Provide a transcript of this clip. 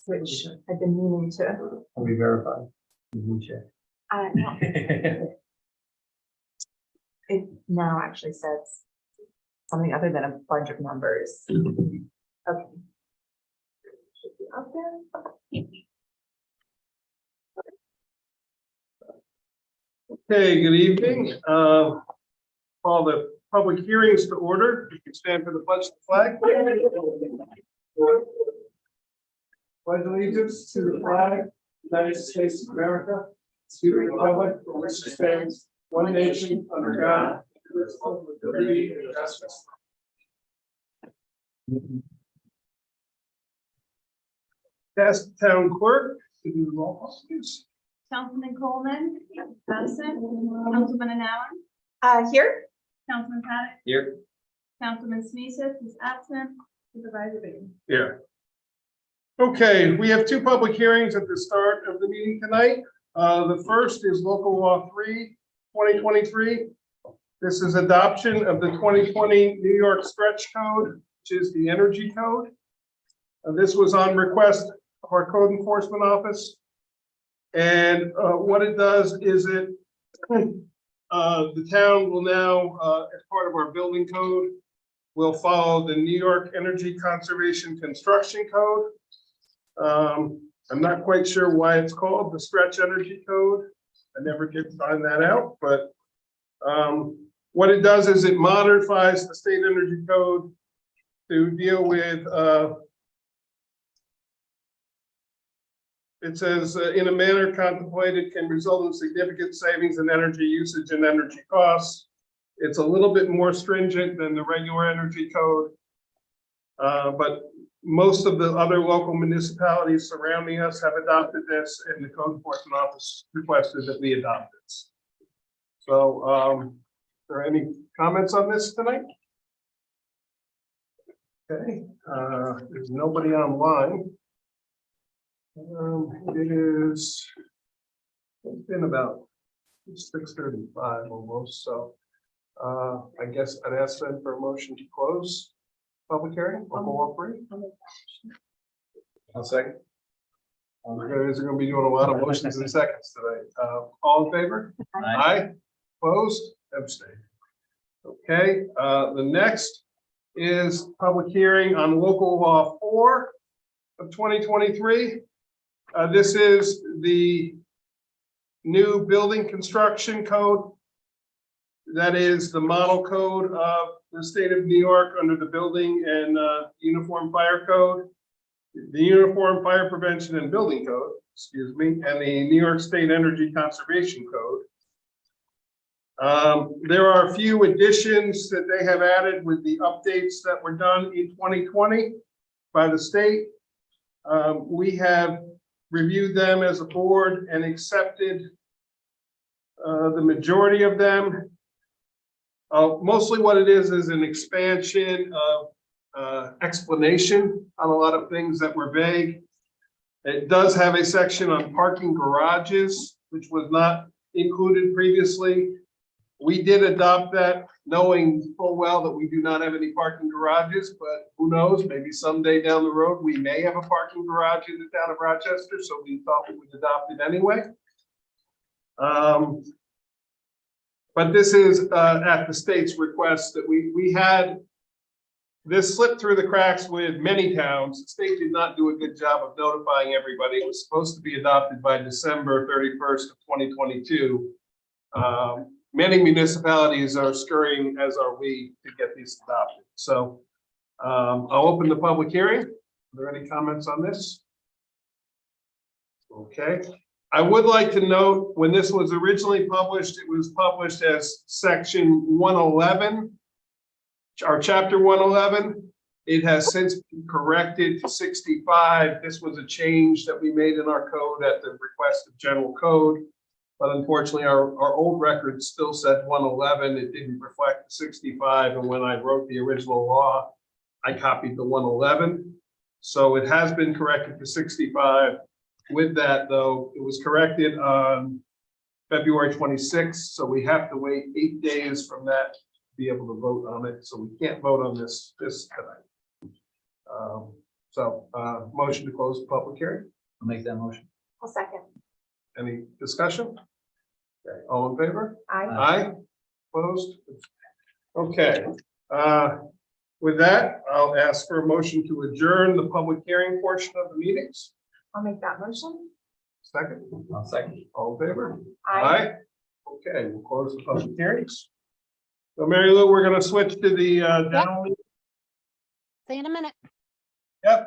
which I've been meaning to. Can we verify? Check. No, it now actually says something other than a bunch of numbers. Okay. Should be up there. Okay, good evening. Call the public hearings to order. You can stand for the pledge of the flag. Pledge allegiance to the flag, United States of America, to the republic for which it stands, one nation under God, indivisible, with liberty and justice. Ask the town clerk to do the roll call, please. Councilman Coleman, absent. Councilman Allen, Here. Councilman Paddock, Here. Councilman Sneezus is absent. Supervisor Bailey. Yeah. Okay, we have two public hearings at the start of the meeting tonight. The first is local law 3, 2023. This is adoption of the 2020 New York Stretch Code, which is the energy code. This was on request of our code enforcement office. And what it does is it, the town will now, as part of our building code, will follow the New York Energy Conservation Construction Code. I'm not quite sure why it's called the Stretch Energy Code. I never did find that out, but what it does is it modifies the state energy code to deal with, it says, in a manner contemplated can result in significant savings in energy usage and energy costs. It's a little bit more stringent than the regular energy code. But most of the other local municipalities surrounding us have adopted this, and the code enforcement office requested that we adopt this. So, are there any comments on this tonight? Okay, there's nobody online. It's been about 6:35 almost, so I guess I'd ask them for a motion to close public hearing on law 3. I'll second. We're going to be doing a lot of motions and seconds tonight. All in favor? Aye. Opposed? Abstain. Okay, the next is public hearing on local law 4 of 2023. This is the new building construction code. That is the model code of the state of New York under the building and uniform fire code, the uniform fire prevention and building code, excuse me, and the New York State Energy Conservation Code. There are a few additions that they have added with the updates that were done in 2020 by the state. We have reviewed them as a board and accepted the majority of them. Mostly what it is an expansion of explanation on a lot of things that were vague. It does have a section on parking garages, which was not included previously. We did adopt that knowing full well that we do not have any parking garages, but who knows, maybe someday down the road, we may have a parking garage in the town of Rochester, so we thought we would adopt it anyway. But this is at the state's request that we had this slip through the cracks with many towns. The state did not do a good job of notifying everybody. It was supposed to be adopted by December 31st of 2022. Many municipalities are scurrying, as are we, to get these adopted. So I'll open the public hearing. Are there any comments on this? Okay. I would like to note, when this was originally published, it was published as section 111, or chapter 111. It has since been corrected to 65. This was a change that we made in our code at the request of general code. But unfortunately, our old record still said 111. It didn't reflect 65. And when I wrote the original law, I copied the 111. So it has been corrected to 65. With that, though, it was corrected on February 26th. So we have to wait 8 days from that to be able to vote on it. So we can't vote on this tonight. So, motion to close the public hearing. I'll make that motion. I'll second. Any discussion? Okay, all in favor? I, Aye. Opposed? Okay, with that, I'll ask for a motion to adjourn the public hearing portion of the meetings. I'll make that motion. Second, I'll second. all in favor? I. Okay, we'll close the public hearings. So Mary Lou, we're gonna switch to the general. See you in a minute. Yep.